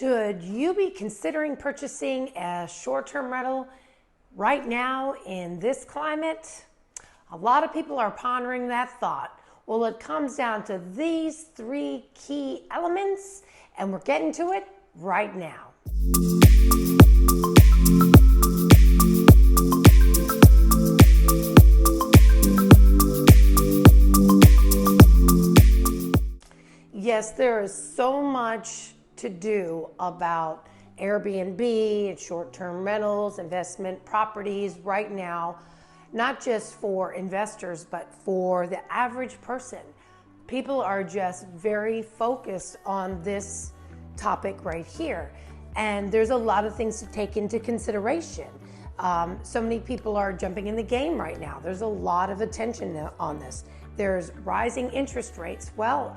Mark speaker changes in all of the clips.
Speaker 1: Should you be considering purchasing a short-term rental right now in this climate? A lot of people are pondering that thought. Well, it comes down to these three key elements, and we're getting to it right now. Yes, there is so much to do about Airbnb and short-term rentals, investment properties right now, not just for investors, but for the average person. People are just very focused on this topic right here. And there's a lot of things to take into consideration. So many people are jumping in the game right now. There's a lot of attention on this. There's rising interest rates. Well,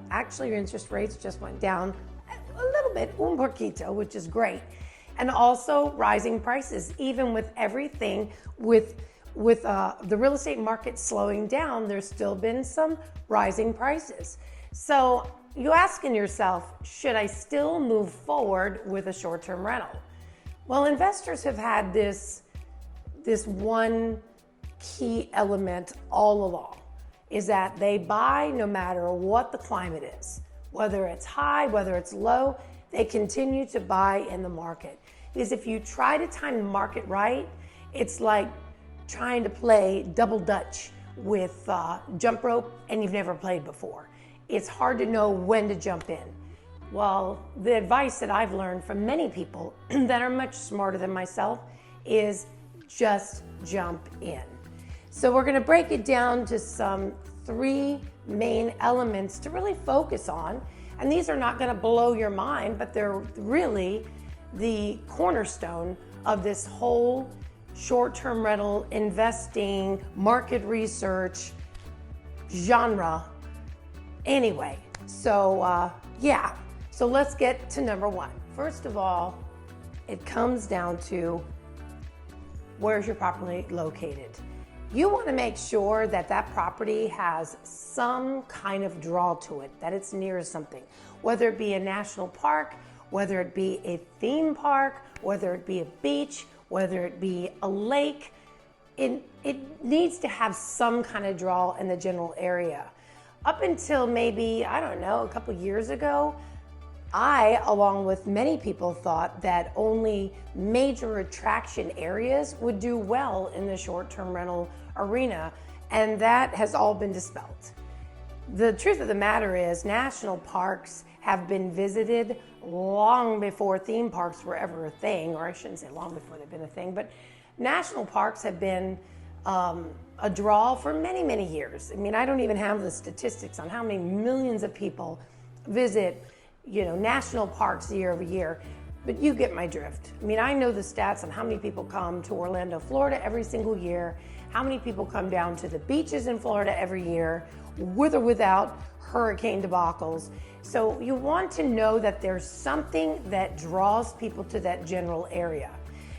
Speaker 1: actually your interest rates just went down a little bit, un poquito, which is great. And also rising prices, even with everything with the real estate market slowing down, there's still been some rising prices. So you asking yourself, should I still move forward with a short-term rental? Well, investors have had this one key element all along, is that they buy no matter what the climate is. Whether it's high, whether it's low, they continue to buy in the market. Because if you try to time the market right, it's like trying to play double dutch with jump rope and you've never played before. It's hard to know when to jump in. Well, the advice that I've learned from many people that are much smarter than myself is just jump in. So we're gonna break it down to some three main elements to really focus on. And these are not gonna blow your mind, but they're really the cornerstone of this whole short-term rental investing, market research genre. Anyway, so so let's get to number one. First of all, it comes down to where's your property located. You want to make sure that that property has some kind of draw to it, that it's near something, whether it be a national park, whether it be a theme park, whether it be a beach, whether it be a lake. It needs to have some kind of draw in the general area. Up until maybe, I don't know, a couple years ago, I, along with many people, thought that only major attraction areas would do well in the short-term rental arena, and that has all been dispelled. The truth of the matter is national parks have been visited long before theme parks were ever a thing, or I shouldn't say long before they've been a thing, but national parks have been a draw for many, many years. I mean, I don't even have the statistics on how many millions of people visit national parks year over year, but you get my drift. I mean, I know the stats on how many people come to Orlando, Florida every single year, how many people come down to the beaches in Florida every year, with or without hurricane debacles. So you want to know that there's something that draws people to that general area.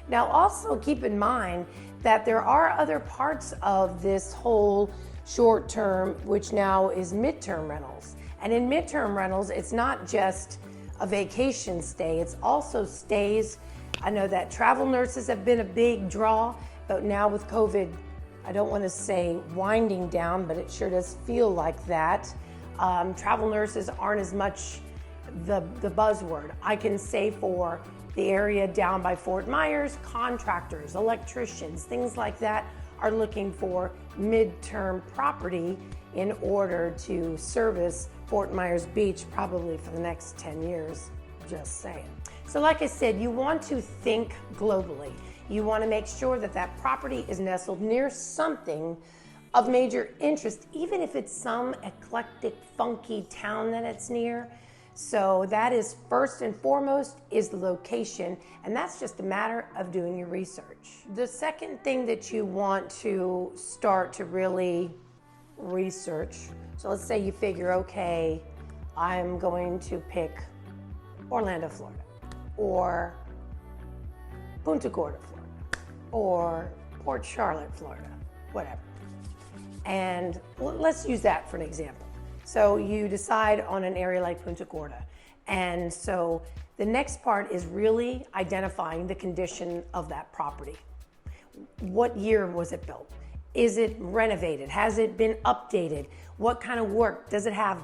Speaker 1: Now, also keep in mind that there are other parts of this whole short term, which now is midterm rentals. And in midterm rentals, it's not just a vacation stay, it's also stays. I know that travel nurses have been a big draw, but now with COVID, I don't want to say winding down, but it sure does feel like that. Travel nurses aren't as much the buzzword. I can say for the area down by Fort Myers, contractors, electricians, things like that are looking for midterm property in order to service Fort Myers Beach probably for the next 10 years, just saying. So like I said, you want to think globally. You want to make sure that that property is nestled near something of major interest, even if it's some eclectic, funky town that it's near. So that is first and foremost is the location, and that's just a matter of doing your research. The second thing that you want to start to really research, so let's say you figure, okay, I'm going to pick Orlando, Florida, or Punta Gorda, Florida, or Port Charlotte, Florida, whatever. And let's use that for an example. So you decide on an area like Punta Gorda. And so The next part is really identifying the condition of that property. What year was it built? Is it renovated? Has it been updated? What kind of work? Does it have,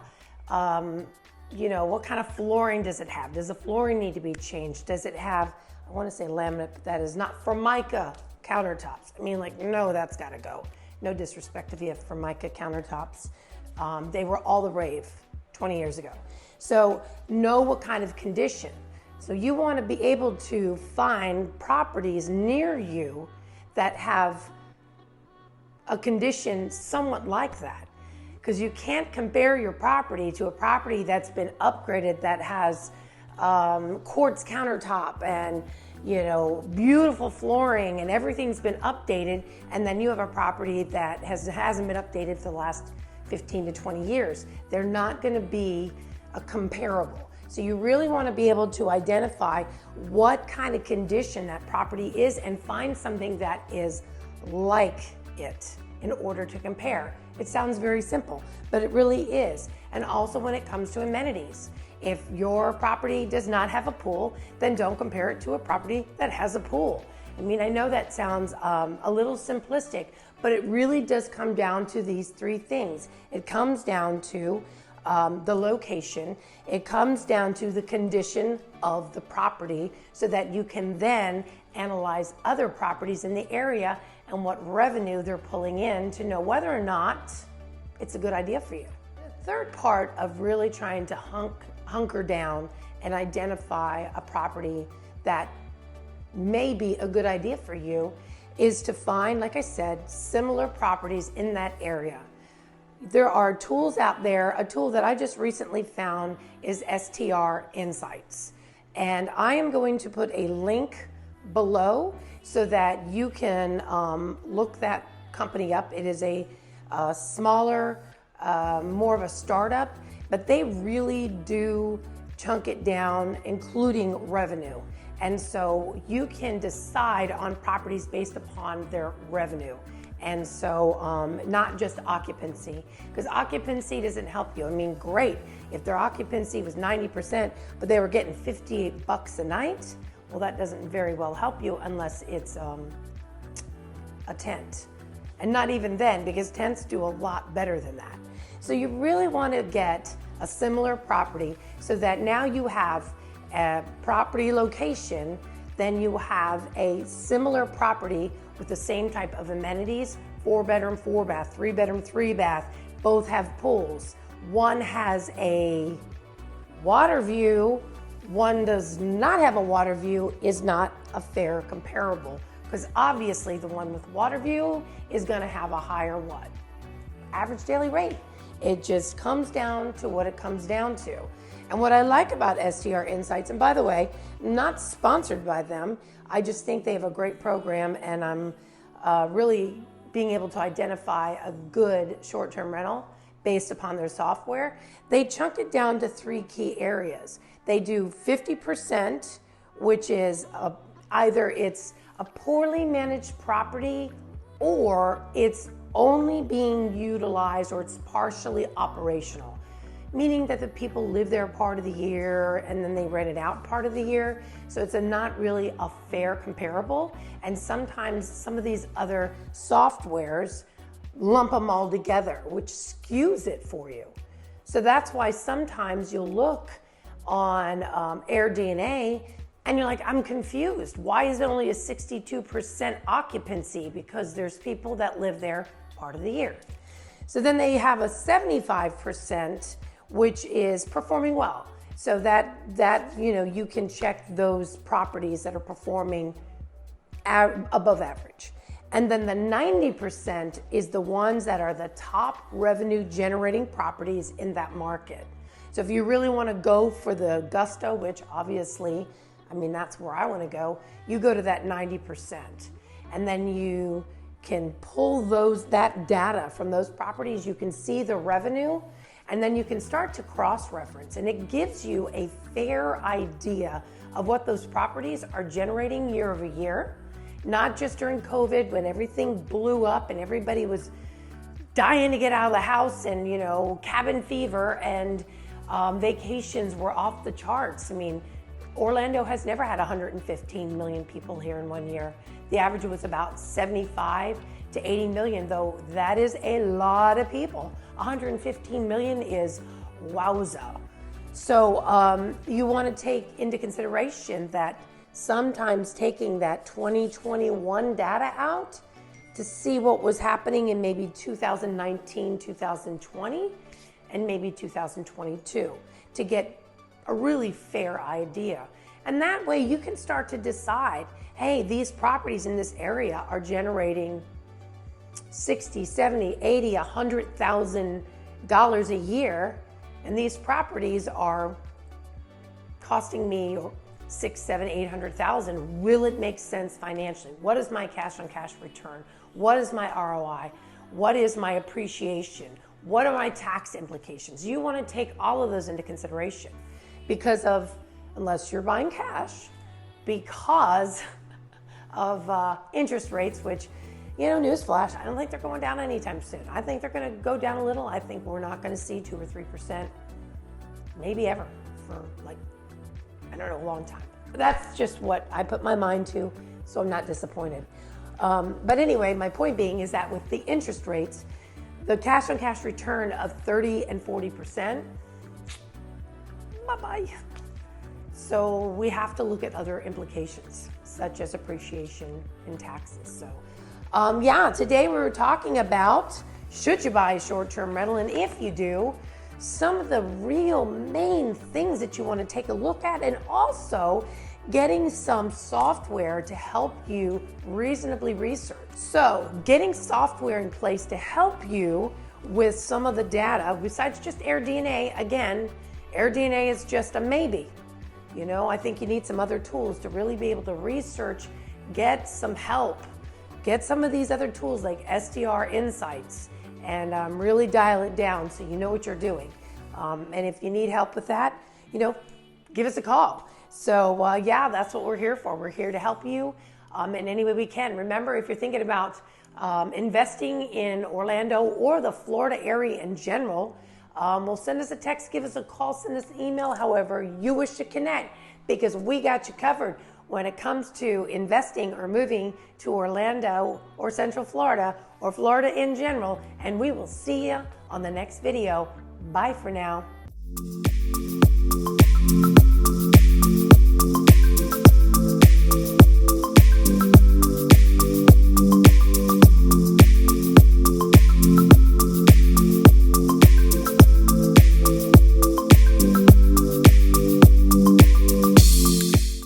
Speaker 1: what kind of flooring does it have? Does the flooring need to be changed? Does it have, I want to say laminate, but that is not Formica countertops. I mean, no, that's got to go. No disrespect if you have Formica countertops. They were all the rave 20 years ago. So know what kind of condition. So you want to be able to find properties near you that have a condition somewhat like that. Because you can't compare your property to a property that's been upgraded, that has quartz countertop and beautiful flooring and everything's been updated, and then you have a property that hasn't been updated for the last 15 to 20 years. They're not going to be a comparable. So you really want to be able to identify what kind of condition that property is and find something that is like it in order to compare. It sounds very simple, but it really is. And also when it comes to amenities. If your property does not have a pool, then don't compare it to a property that has a pool. I mean, I know that sounds a little simplistic, but it really does come down to these three things. It comes down to the location. It comes down to the condition of the property so that you can then analyze other properties in the area and what revenue they're pulling in to know whether or not it's a good idea for you. The third part of really trying to hunker down and identify a property that may be a good idea for you is to find, like I said, similar properties in that area. There are tools out there. A tool that I just recently found is STR Insights. And I am going to put a link below so that you can look that company up. It is a smaller, more of a startup, but they really do chunk it down, including revenue. And so you can decide on properties based upon their revenue. And so not just occupancy, because occupancy doesn't help you. I mean, great, if their occupancy was 90%, but they were getting $58 a night, well, that doesn't very well help you unless it's a tent. And not even then, because tents do a lot better than that. So you really want to get a similar property so that now you have a property location, then you have a similar property with the same type of amenities, 4-bedroom, 4-bath, 3-bedroom, 3-bath, both have pools. One has a water view, one does not have a water view, is not a fair comparable, because obviously the one with water view is going to have a higher what? Average daily rate. It just comes down to what it comes down to. And what I like about STR Insights, and by the way, not sponsored by them, I just think they have a great program, and I'm really being able to identify a good short-term rental based upon their software. They chunked it down to 3 key areas. They do 50%, which is either it's a poorly managed property or it's only being utilized or it's partially operational, meaning that the people live there part of the year and then they rent it out part of the year. So it's not really a fair comparable. And sometimes some of these other softwares lump them all together, which skews it for you. So that's why sometimes you'll look on AirDNA and you're like, I'm confused. Why is it only a 62% occupancy? Because there's people that live there part of the year. So then they have a 75%, which is performing well. So that you can check those properties that are performing above average. And then the 90% is the ones that are the top revenue generating properties in that market. So if you really want to go for the gusto, which obviously, I mean, that's where I want to go, you go to that 90%. And then you can pull that data from those properties. You can see the revenue, and then you can start to cross-reference. And it gives you a fair idea of what those properties are generating year over year. Not just during COVID when everything blew up and everybody was dying to get out of the house and, cabin fever and vacations were off the charts. I mean, Orlando has never had 115 million people here in 1 year. The average was about 75 to 80 million, though that is a lot of people. 115 million is wowza. So you want to take into consideration that sometimes taking that 2021 data out to see what was happening in maybe 2019, 2020, and maybe 2022 to get a really fair idea. And that way you can start to decide, hey, these properties in this area are generating 60, 70, 80, $100,000 a year, and these properties are costing me 6, 7, 800,000. Will it make sense financially? What is my cash on cash return? What is my ROI? What is my appreciation? What are my tax implications? You want to take all of those into consideration because of, unless you're buying cash, because of interest rates, which, you know, newsflash, I don't think they're going down anytime soon. I think they're going to go down a little. I think we're not going to see 2 or 3%, maybe ever, for like, I don't know, a long time. But that's just what I put my mind to, so I'm not disappointed. But anyway, my point being is that with the interest rates, the cash on cash return of 30 and 40%, bye-bye. So we have to look at other implications, such as appreciation and taxes. So yeah, today we were talking about, should you buy a short-term rental? And if you do, some of the real main things that you want to take a look at, and also getting some software to help you reasonably research. So getting software in place to help you with some of the data, besides just AirDNA, again, AirDNA is just a maybe. You know, I think you need some other tools to really be able to research, get some help, get some of these other tools like STR Insights, and really dial it down so you know what you're doing. And if you need help with that, you know, give us a call. So yeah, that's what we're here for. We're here to help you in any way we can. Remember, if you're thinking about investing in Orlando or the Florida area in general, well, send us a text, give us a call, send us an email, however you wish to connect, because we got you covered when it comes to investing or moving to Orlando or Central Florida or Florida in general. And we will see you on the next video. Bye for now.